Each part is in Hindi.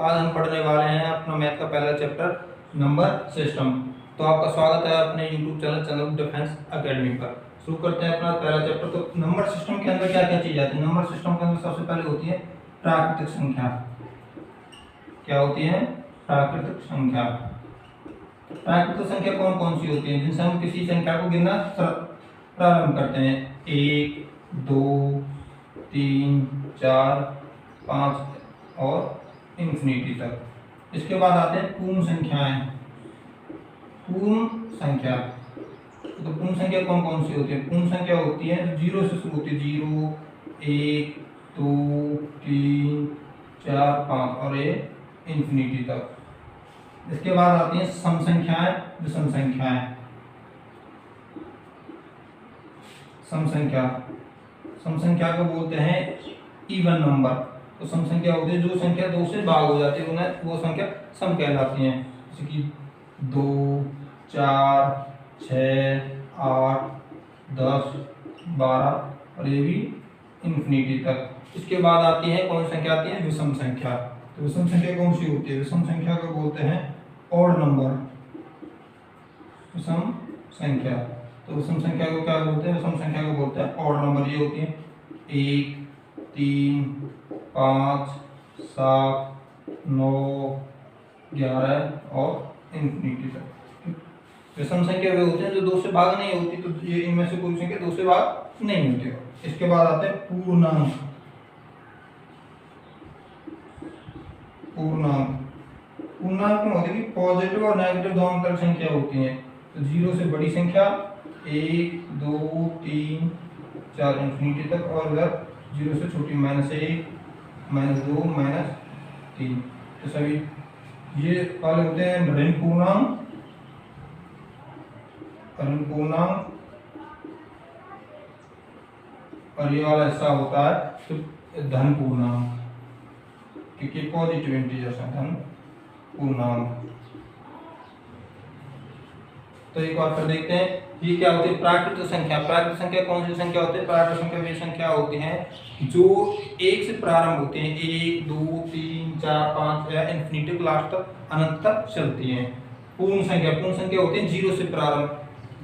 आज हम पढ़ने वाले हैं अपना मैथ का पहला चैप्टर नंबर सिस्टम। तो आपका स्वागत है अपने यूट्यूब चैनल चंद्रमुख डिफेंस एकेडमी पर। शुरू करते हैं अपना पहला चैप्टर। तो नंबर सिस्टम के अंदर क्या क्या चीज आती है? नंबर सिस्टम के अंदर सबसे पहले होती है प्राकृतिक संख्या। क्या होती है? प्राकृतिक संख्या। प्राकृतिक संख्या कौन कौन सी होती है? जिनसे हम किसी संख्या को गिनना प्रारंभ करते हैं। 1, 2, 3, 4, 5 और इन्फिनिटी तक। इसके बाद आते हैं पूर्ण संख्याएं। पूर्ण संख्या, तो पूर्ण संख्या कौन कौन सी होती है? पूर्ण संख्या होती है जो 0 से शुरू होती है। 0, 1, 2, 3, 4, 5 और ये इन्फिनिटी तक। इसके बाद आती हैं सम संख्याएं, विषम संख्याएं। सम संख्या, सम संख्या को बोलते हैं इवन नंबर। तो सम संख्या होती है जो संख्या 2 से भाग हो जाती है उन्हें वो संख्या सम कहलाती है। जैसे कि 2, 4, 6, 8, 10, 12 और ये भी इन्फिनिटी तक। इसके बाद आती है कौन सी संख्या आती है? विषम संख्या। तो विषम संख्या कौन सी होती है? विषम संख्या को बोलते हैं ऑड नंबर। विषम संख्या, तो विषम संख्या को क्या बोलते हैं? विषम संख्या को बोलते हैं ऑड नंबर। ये होती है 1, 3, 5, 7, 9, 11 और इन्फिनिटी तक। विषम संख्या वे होते हैं जो 2 से भाग नहीं होती। तो ये इनमें से कोई संख्या 2 से भाग नहीं होती। इसके बाद आते हैं पूर्णांक। पूर्णांक, पूर्णांक में होती है कि पॉजिटिव और नेगेटिव दोनों तरह संख्या होती हैं। तो 0 से बड़ी संख्या 1, 2, 3, 4 इन्फिनिटी तक, और इधर 0 से छोटी -1, -2, -3। तो सभी ये वाले होते हैं ऋण पूर्णांक, ऋण पूर्णांक, और ये वाला हिस्सा होता है तो धन पूर्णांक, क्योंकि पॉजिटिव इंटीजर्स हैं धन पूर्णांक। तो एक बार फिर देखते हैं ये क्या होती है? प्राकृतिक संख्या। प्राकृतिक संख्या कौन सी संख्या होती है? प्राकृतिक संख्या वे संख्या होती हैं जो 1 से प्रारंभ होती हैं। 1, 2, 3, 4, 5 या इन्फिनिटी के लास्ट तक अनंत तक चलती हैं। पूर्ण संख्या, पूर्ण संख्या होती है 0 से प्रारंभ।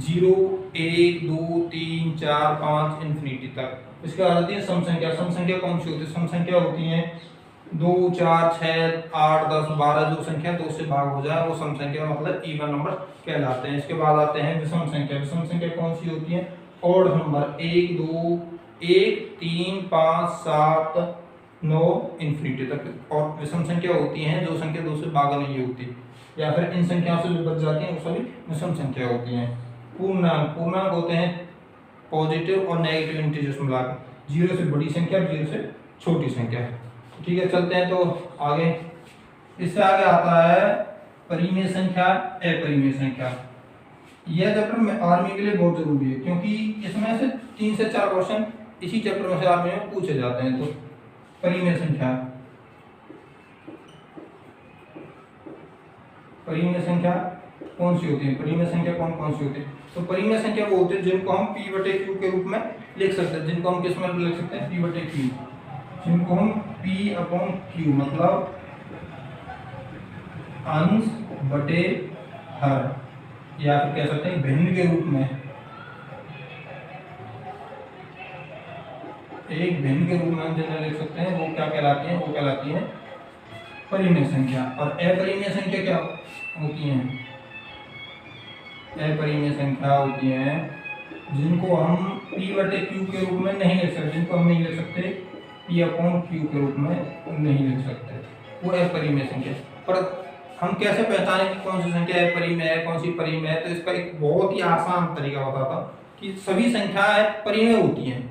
0, 1, 2, 3, 4, 5 इन्फिनिटी तक। इसके बाद आती है सम संख्या। सम संख्या कौन सी होती है? सम संख्या होती है 2, 4, 6, 8, 10, 12 जो संख्या 2 से भाग हो जाए वो सम संख्या मतलब इवन नंबर कहलाते हैं। इसके बाद आते हैं विषम संख्या। विषम संख्या कौन सी होती है? Odd number. 1, 2, 1, 3, 5, 7, 9 इन्फिनिटी तक। और विषम संख्या होती हैं जो संख्या 2 से भाग नहीं होती या फिर इन संख्याओं से जो बच जाती हैं वो सभी विषम संख्या होती हैं। पूर्णांक, पूर्णांक होते हैं पॉजिटिव और नेगेटिव इंटीजर्स मिलाकर। 0 से बड़ी संख्या, 0 से छोटी संख्या। ठीक है, चलते हैं तो आगे। इससे आगे आता है परिमेय संख्या, अपरिमेय संख्या। यह चैप्टर आर्मी के लिए बहुत जरूरी है क्योंकि इसमें से 3 से 4 क्वेश्चन इसी चैप्टर में से आर्मी में पूछे जाते हैं। तो परिमेय संख्या, परिमेय संख्या कौन सी होती है? परिमेय संख्या कौन कौन सी होती है? तो परिमेय संख्या वो होती है जिनको हम P/Q के रूप में लिख सकते हैं। जिनको हम किस में लिख सकते हैं? P/Q। जिनको हम P/Q मतलब अंश बटे हर, या फिर कह सकते हैं भिन्न के रूप में। एक भिन्न के रूप में हम जिन्हें लिख सकते हैं वो क्या कहलाती है? वो कहलाती है परिमेय संख्या। और अपरिमेय संख्या क्या होती है? अपरिमेय संख्या होती है जिनको हम P/Q के रूप में नहीं लिख सकते। जिनको हम नहीं लिख सकते P/Q के रूप में नहीं लिख सकते, वो अपरिमेय संख्या। पर हम कैसे पहचानें कि कौन सी संख्या अपरिमेय है, कौन सी परिमेय है? तो इसका एक बहुत ही आसान तरीका बताता हूं कि सभी संख्याएं परिमेय होती हैं।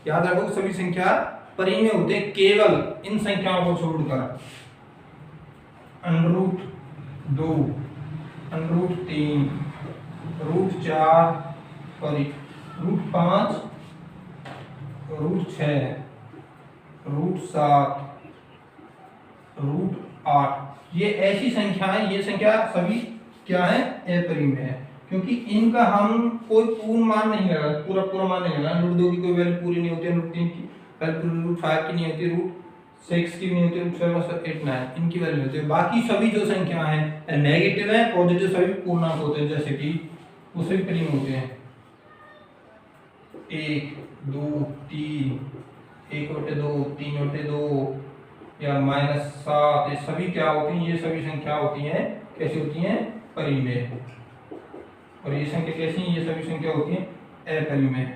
याद रखो, सभी संख्या परिमेय होते हैं केवल इन संख्याओं को छोड़कर। √2, √3, √4, √5, √6, √7, √8, ये ऐसी संख्याएं, ये संख्या सभी क्या है? अपरिमेय है, क्योंकि इनका हम कोई पूर्ण मान नहीं लगा, पूरा मान नहीं लगा। √2 की कोई वैल्यू पूरी नहीं होती है, √3 की वैल्यू √5 की नहीं होती, 6 की भी नहीं होती, 7 8 9 इनकी वैल्यू होती है। बाकी सभी जो संख्या हैं नेगेटिव है, पॉजिटिव सभी पूर्णांक होते हैं, जैसे कि वो सभी प्रीम होते हैं 1 2 3 1/2 3/2 या -7, ये सभी क्या होती हैं, ये सभी संख्या होती हैं कैसी होती हैं परिमेय। और ये संख्या कैसी है, ये सभी संख्या होती हैं अपरिमेय।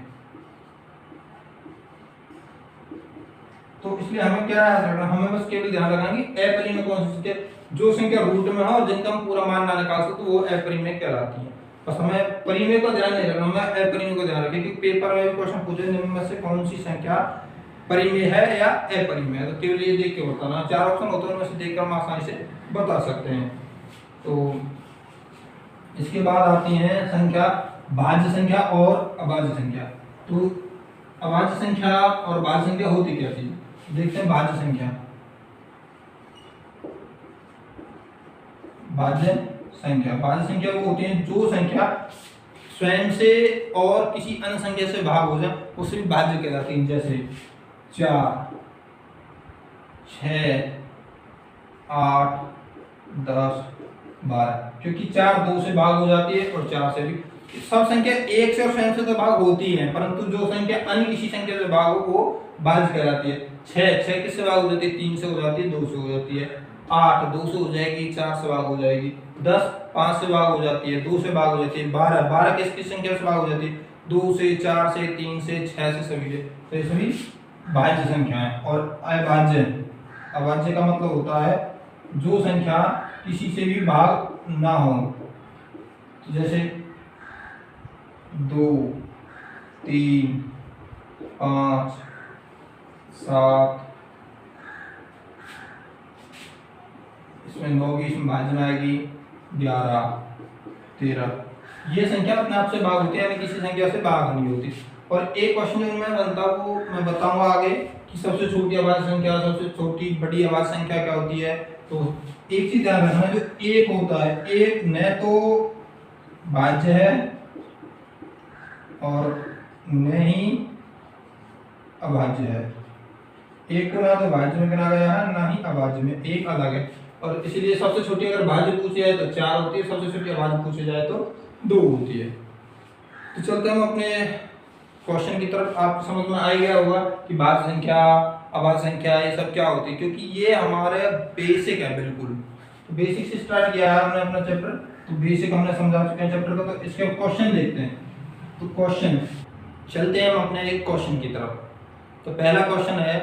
तो इसलिए हमें क्या याद रखना, हमें बस केवल ध्यान रखना कि अपरिमेय कौन सी संख्या, जो संख्या रूट में है और जिनका हम पूरा मान ना निकाल सकते वो अपरिमेय कहलाती है। बस हमें परिमेय को ध्यान नहीं रखना, हमें अपरिमेय को ध्यान रखें, क्योंकि पेपर में भी क्वेश्चन पूछे निम्न में से कौन सी संख्या परिमेय है या अपरिमेय है, तो केवल ये देख के बताना। 4 ऑप्शन होते हैं, उनमें से देखकर हम आसानी से बता सकते हैं। तो इसके बाद आती है संख्या भाज्य संख्या और अभाज्य संख्या। तो अभाज्य संख्या और भाज्य संख्या होती क्या चीज, देखते हैं। भाज्य संख्या, भाज्य संख्या, भाज्य संख्या वो होती है जो संख्या स्वयं से और किसी अन्य संख्या से भाग हो जाए उसे भी भाज्य कहलाती है। जैसे 4 6 8 10 12, क्योंकि 4 2 से भाग हो जाती है और 4 से भी। सब संख्या 1 से और स्वयं से तो भाग होती है, परंतु जो संख्या अन्य किसी संख्या से भाग हो वो भाज्य कहलाती है। 6 किससे भाग हो जाती है, 3 से हो जाती है, 2 से हो जाती है। 8 2 से हो जाएगी, 4 से भाग हो जाएगी। 10 5 से भाग हो जाती है, 2 से भाग हो जाती है। 12 किस किस संख्या से भाग हो जाती है, 2 से, 4 से, 3 से, 6 से, सभी से। तो ये सभी भाज्य संख्या है। और अभाज्य, अभाज्य का मतलब होता है जो संख्या किसी से भी भाग ना हो। तो जैसे 2 3 5 7, इसमें 9 की इसमें भाज्य में आएगी 11 13, ये संख्या अपने आप से भाग होती है, यानी किसी संख्या से भाग नहीं होती। और एक क्वेश्चन जो मैं बनता वो मैं बताऊंगा आगे कि सबसे छोटी अभाज्य संख्या, सबसे छोटी बड़ी अभाज्य संख्या क्या होती है। तो एक चीज ध्यान रखना, जो एक होता है, एक न तो भाज्य है और न ही अभाज्य है। एक को ना तो भाज्य में गिना गया है, ना ही अभाज्य में, एक अलग है। और इसीलिए सबसे छोटी अगर भाज्य पूछी जाए तो 4 होती है, सबसे छोटी अभाज्य पूछी जाए तो 2 होती है। तो चलते हम अपने क्वेश्चन की तरफ। आपको समझ में आ गया होगा कि भाज्य संख्या, अभाज्य संख्या ये सब क्या होती है, क्योंकि ये हमारे बेसिक है बिल्कुल। तो बेसिक से स्टार्ट किया है हमने अपना चैप्टर, तो बेसिक हमने समझा चुके हैं चैप्टर का। तो इसके क्वेश्चन देखते हैं। तो क्वेश्चन, चलते हैं हम अपने एक क्वेश्चन की तरफ। तो पहला क्वेश्चन है,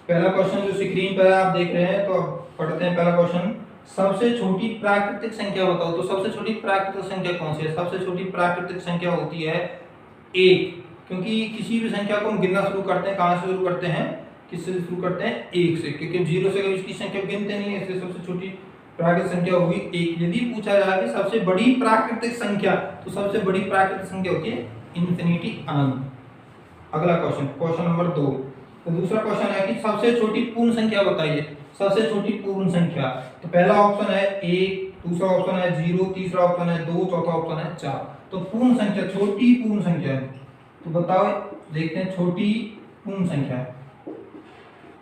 पहला क्वेश्चन जो स्क्रीन पर आप देख रहे हैं, तो पढ़ते हैं पहला क्वेश्चन। सबसे छोटी प्राकृतिक संख्या बताओ। तो सबसे छोटी प्राकृतिक संख्या कौन सी है, सबसे छोटी प्राकृतिक संख्या होती है 1, क्योंकि किसी भी संख्या को हम गिनना शुरू करते हैं, कहां से शुरू करते हैं, किससे शुरू करते हैं, 1 से, क्योंकि 0 से कभी इसकी संख्या गिनते नहीं है, इसलिए सबसे छोटी प्राकृतिक संख्या होगी 1। यदि पूछा जाए कि सबसे बड़ी प्राकृतिक संख्या, तो सबसे बड़ी प्राकृतिक संख्या होती है इन्फिनिटी, अनंत। अगला क्वेश्चन, क्वेश्चन नंबर 2। तो दूसरा क्वेश्चन है कि सबसे छोटी पूर्ण संख्या बताइए, सबसे छोटी पूर्ण संख्या। तो पहला ऑप्शन है 1, दूसरा ऑप्शन है 0, तीसरा ऑप्शन है 2, चौथा ऑप्शन है 4। तो पूर्ण संख्या, छोटी पूर्ण संख्या, तो बताओ, देखते हैं छोटी पूर्ण संख्या।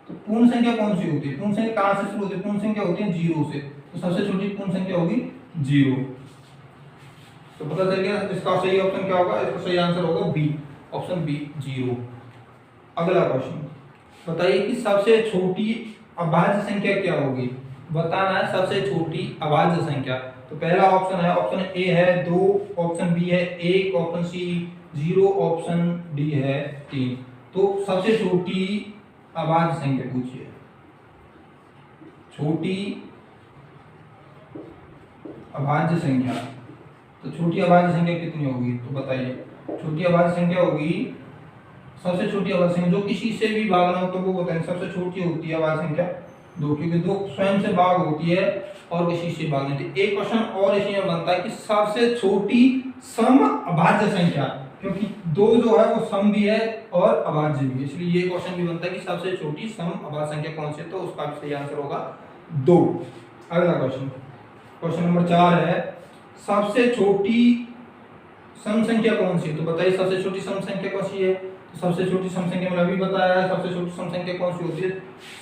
तो पूर्ण संख्या कौन सी होती है, पूर्ण संख्या कहां से शुरू होती है, पूर्ण संख्या होती है 0 से। तो सबसे छोटी पूर्ण संख्या होगी 0। तो पता चल गया इसका सही ऑप्शन क्या होगा, इसका सही आंसर होगा बी, ऑप्शन बी 0। अगला क्वेश्चन बताइए कि सबसे छोटी अभाज्य संख्या क्या होगी, बताना है सबसे छोटी अभाज्य संख्या। तो पहला ऑप्शन है, ऑप्शन ए है 2, ऑप्शन बी है 1, ऑप्शन सी 0, ऑप्शन डी है 3। तो सबसे छोटी अभाज्य संख्या पूछिए, छोटी अभाज्य संख्या। तो छोटी अभाज्य संख्या कितनी होगी, तो बताइए। छोटी अभाज्य संख्या होगी, सबसे छोटी अभाज्य संख्या जो किसी से भी भागना हो तो वो बताएं। सबसे छोटी होती है अभाज्य संख्या 2, क्योंकि 2 स्वयं से भाग होती है और किसी से भाग नहीं होती। एक क्वेश्चन और इसी में बनता है कि सबसे छोटी सम अभाज्य संख्या, क्योंकि 2 जो है वो सम भी है और अभाज्य भी है, इसलिए ये क्वेश्चन भी बनता है कि सबसे छोटी सम अभाज्य संख्या कौन सी है। तो उसका भी सही आंसर होगा 2। अगला क्वेश्चन, क्वेश्चन नंबर 4 है, सबसे छोटी सम संख्या कौन सी है। तो बताइए सबसे छोटी सम संख्या कौन सी है। सबसे छोटी सम संख्या मैंने अभी बताया है। सबसे छोटी सम संख्या कौन सी होती है?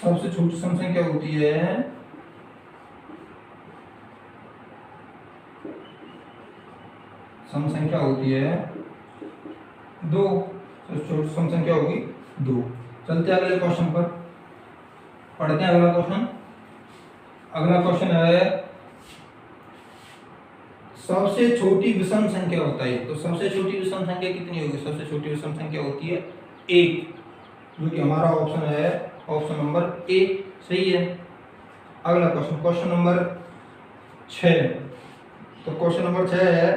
सबसे छोटी सम संख्या होती है सम संख्या होती है 2। सबसे छोटी सम संख्या होगी 2। चलते हैं अगले क्वेश्चन पर, पढ़ते हैं अगला क्वेश्चन। अगला क्वेश्चन है सबसे छोटी विषम संख्या बताइए। तो सबसे छोटी विषम संख्या कितनी होगी? सबसे छोटी विषम संख्या होती है 1, जो कि हमारा ऑप्शन है ऑप्शन नंबर ए, सही है। अगला क्वेश्चन, क्वेश्चन नंबर 6। तो क्वेश्चन नंबर 6 है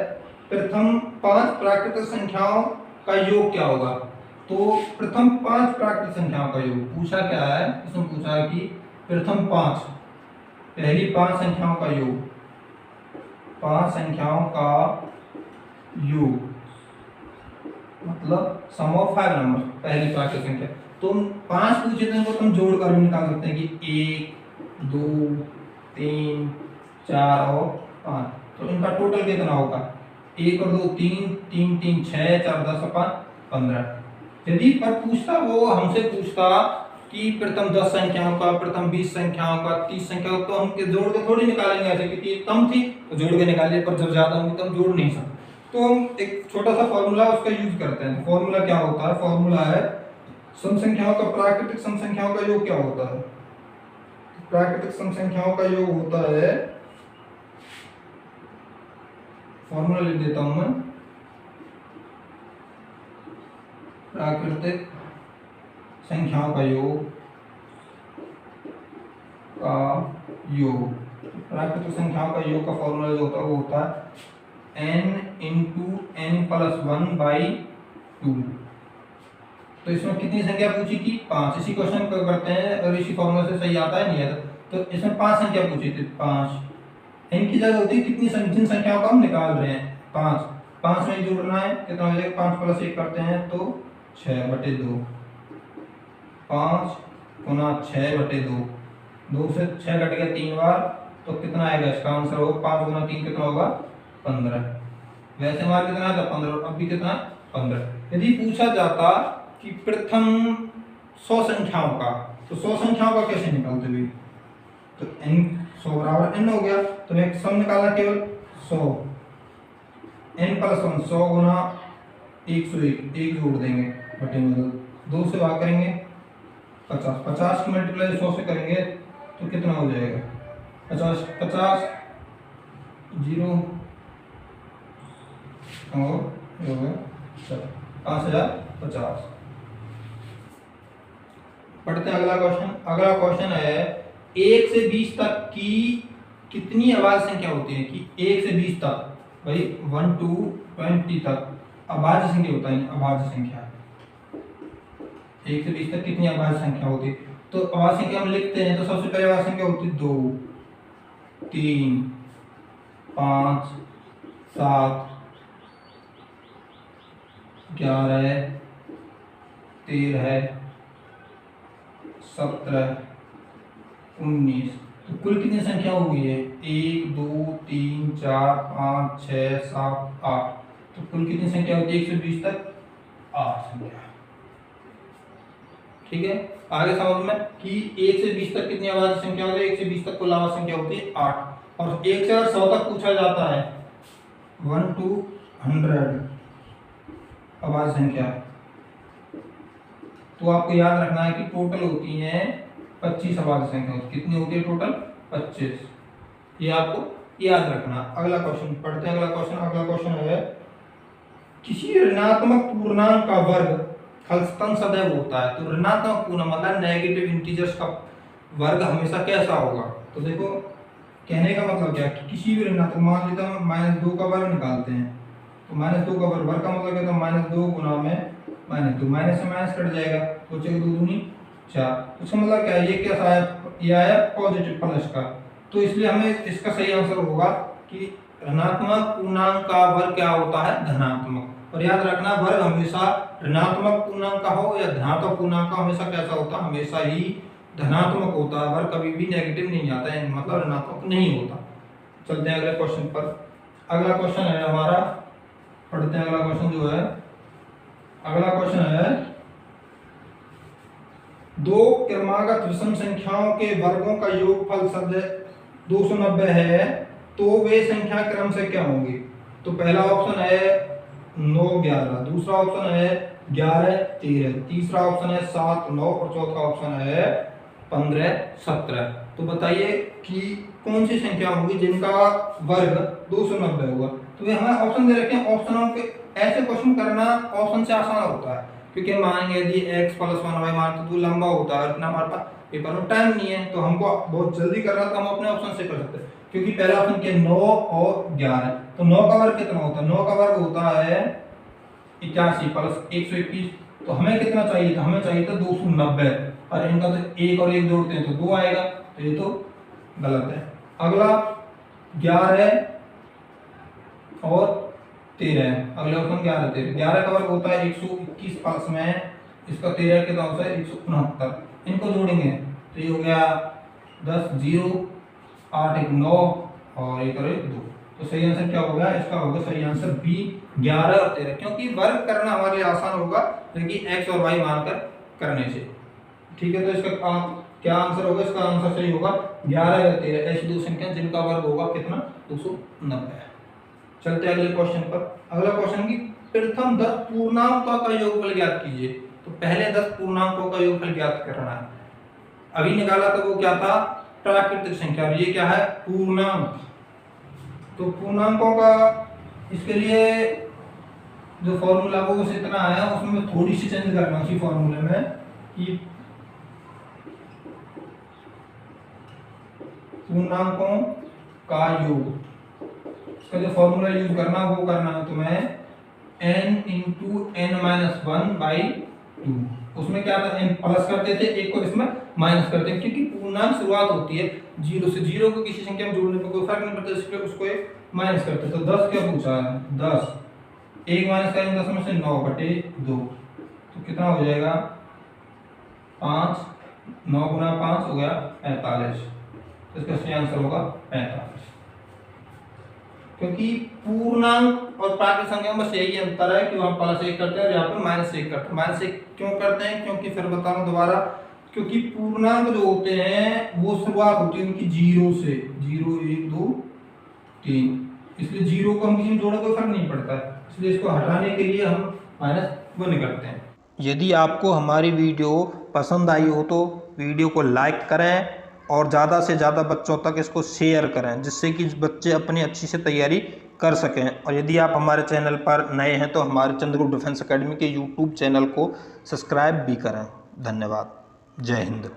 प्रथम 5 प्राकृतिक संख्याओं का योग क्या होगा? तो प्रथम 5 प्राकृतिक संख्याओं का योग पूछा क्या है? इसमें पूछा है कि प्रथम 5 पहली 5 संख्याओं का योग, 5 संख्याओं का योग मतलब सम ऑफ 5 नंबर, पहली प्राकृतिक संख्या। तुम 5 पूछे थे, तुम जोड़ कर भी निकाल सकते हैं कि 1 2 3 4 और 5। तो इनका टोटल कितना होगा? 1 और 2 3, 3 3 6, 4 10 और 5 15। यदि पर पूछता, वो हमसे पूछता कि प्रथम 10 संख्याओं का, प्रथम 20 संख्याओं का, 30 संख्याओं का, तो हम जोड़ के थोड़ी निकालेंगे ऐसे, क्योंकि ये कम थी तो जोड़ के निकालिए, पर जब ज्यादा होंगी तो हम जोड़ नहीं सकते। तो हम एक छोटा सा फॉर्मूला उसका यूज करते हैं। फॉर्मूला क्या होता है? फॉर्मूला है सम संख्याओं का प्राकृतिक सम संख्याओं का योग क्या होता है? प्राकृतिक सम संख्याओं का योग होता है, फॉर्मूला लिख देता हूं मैं, प्राकृतिक संख्याओं का योग प्राकृतिक संख्याओं का योग का फॉर्मूला जो होता है वो होता है n इंटू n प्लस 1/2। तो इसमें कितनी संख्या पूछी थी? 5। इसी क्वेश्चन को करते हैं और इसी फॉर्मूला से सही आता है नहीं आता। तो इसमें 5 संख्या पूछी थी, 5। n की जगह होती है कितनी जिन संख्याओं को हम निकाल रहे हैं 5। 5 में जोड़ना है, कितना हो जाएगा? 5 प्लस 1 करते हैं तो 6/2। 5 गुना 6/2, 2 से 6 कट गया 3 बार, तो कितना आएगा? इसका आंसर होगा 5 गुना 3 कितना होगा? 15। वैसे हमारा कितना था? 15। अब भी कितना? 15। यदि पूछा जाता कि प्रथम 100 संख्याओं का, तो 100 संख्याओं का कैसे निकालते भी? तो n 100 बराबर n हो गया, तो एक सम निकालना केवल 100, n प्लस 1, 100 गुना 101, 1 जोड़ देंगे बटे में 2 से भाग करेंगे 50, 50 की मल्टीप्लाई 100 से करेंगे तो कितना हो जाएगा? 50 50 0 और 5050। पढ़ते हैं अगला क्वेश्चन। अगला क्वेश्चन है 1 से 20 तक की कितनी अभाज्य संख्या होती है? कि 1 से 20 तक, भाई 1 to 20 तक अभाज्य संख्या होता है। अभाज्य संख्या 1 से 20 तक कितनी अभाज्य संख्या होती है? तो अभाज्य संख्या हम लिखते हैं तो सबसे पहले अभाज्य संख्या होती है 2 3 5 7 11 13 17 19। तो कुल कितनी संख्या हुई है? 1 2 3 4 5 6 7 8। तो कुल कितनी संख्या होती है 1 से 20 तक? 8 संख्या। ठीक है, आगे समझ में कि 1 से 20 तक कितनी अभाज्य संख्या होती है? 1 से 20 तक कुल अभाज्य संख्या होती है 8। और 1 से 100 तक पूछा जाता है 1 to 100 अभाज्य संख्या। तो आपको याद रखना है कि टोटल होती है 25 अभाज्य संख्या। कितनी होती है टोटल? 25। ये आपको याद रखना। अगला क्वेश्चन पढ़ते हैं। अगला क्वेश्चन है किसी ऋणात्मक पूर्णांक का वर्ग खलस्तन सदैव होता है। तो ऋणात्मक पूर्णांक मतलब नेगेटिव इंटीजर्स का वर्ग हमेशा कैसा होगा? तो देखो कहने का मतलब क्या है कि किसी भी ऋणात्मक, मान लेते हैं -2 का वर्ग निकालते हैं, तो -2 का वर्ग का मतलब क्या होता है? -2 गुना में -2, माइनस से माइनस कट जाएगा तो बचेगा 2 दूनी 4। इसका मतलब क्या है? ये कैसा है? ये आया पॉजिटिव प्लस का। तो इसलिए हमें इसका सही आंसर होगा कि ऋणात्मक पूर्णांक का वर्ग क्या होता है? धनात्मक। और याद रखना वर्ग हमेशा ऋणात्मक पूर्णांक का हो या धनात्मक पूर्णांक का हमेशा कैसा होता है? हमेशा ही धनात्मक होता है। वर्ग कभी भी नेगेटिव नहीं आता है, मतलब ऋणात्मक नहीं होता। चलते हैं अगले क्वेश्चन पर। अगला क्वेश्चन है हमारा, पढ़ते हैं अगला क्वेश्चन जो है। अगला क्वेश्चन है दो क्रमागत विषम संख्याओं के वर्गों का योगफल सद 290 है तो वे संख्या क्रम से क्या होंगी। तो पहला ऑप्शन है 9 11, दूसरा ऑप्शन है 11 13, तीसरा ऑप्शन है 7 9 और चौथा ऑप्शन है 15 17। तो बताइए कि कौन सी संख्या होगी जिनका वर्ग 290 होगा। तो ये हमें ऑप्शन दे रखे हैं, ऑप्शनों के ऐसे क्वेश्चन करना ऑप्शन से आसान होता है क्योंकि मानेंगे यदि x + 1y मान तो लंबा होता है, इतना हमारे पास पेपर में टाइम नहीं है तो हमको बहुत जल्दी करना तो हम अपने ऑप्शन से कर सकते हैं। क्योंकि पहला ऑप्शन के 9 और 11, तो 9 का वर्ग कितना होता है, 9 का वर्ग होता है 81 + 121, तो हमें कितना चाहिए था, हमें चाहिए था 290 और इनका तो 1 और 1 जोड़ते हैं तो 2 आएगा, तो ये तो गलत है। अगला 11 और 13 है, अगला ऑप्शन 11 13, 11 का वर्ग होता है 121 प्लस में इसका 13 कितना होता है 169, इनको जोड़ेंगे तो ये हो गया 10 0 8 1 9 और 1 और 1 2। तो सही आंसर क्या होगा, इसका होगा सही आंसर बी 11 और 13, क्योंकि वर्ग करना हमारे लिए आसान होगा क्योंकि x और y मानकर करने से। ठीक है, तो इसका क्या आंसर होगा, इसका आंसर सही होगा 11 और 13 ऐसी दो संख्या जिनका वर्ग होगा कितना 290। चलते अगले क्वेश्चन पर। अगला क्वेश्चन की प्रथम 10 पूर्णांकों का योगफल ज्ञात कीजिए। तो पहले 10 पूर्णांकों का योगफल ज्ञात करना है। अभी निकाला तो वो क्या था, प्राकृतिक संख्या, और ये क्या है पूर्णांक। तो पूर्णांकों का इसके लिए जो फॉर्मूला वो उस इतना आया, उसमें थोड़ी सी चेंज करना उसी फॉर्मूले में कि पूर्णांकों का योग, इसका जो फॉर्मूला यूज करना वो करना है तुम्हें n × n-1/2। उसमें क्या था, n प्लस करते थे, एक को इसमें माइनस करते हैं, क्योंकि पूर्णांक शुरुआत होती है 0 से। 0 को किसी संख्या में जोड़ने पर कोई फर्क नहीं पड़ता, इसलिए उसको एक माइनस करते। तो 10 क्या पूछा है, 10 1 माइनस करेंगे 10 में से 9/2, तो कितना हो जाएगा 5, 9 × 5 हो गया 45, तो इसका सही आंसर होगा 45। क्योंकि पूर्णांक और प्राकृतिक संख्या में बस यही अंतर है कि वहां +1 करते हैं और यहाँ पर -1 करते हैं। -1 क्यों करते हैं, क्योंकि फिर बता रहा हूं दोबारा, क्योंकि पूर्णांक जो होते हैं वो शुरुआत होती है उनकी 0 से, 0 1 2 3, इसलिए 0 को हम किसी में जोड़े कोई फर्क नहीं पड़ता है, इसलिए इसको हटाने के लिए हम -1 करते हैं। यदि आपको हमारी वीडियो पसंद आई हो तो वीडियो को लाइक करें और ज़्यादा से ज़्यादा बच्चों तक इसको शेयर करें, जिससे कि बच्चे अपनी अच्छी से तैयारी कर सकें। और यदि आप हमारे चैनल पर नए हैं तो हमारे चंद्रगुप्त डिफेंस एकेडमी के यूट्यूब चैनल को सब्सक्राइब भी करें। धन्यवाद। जय हिंद।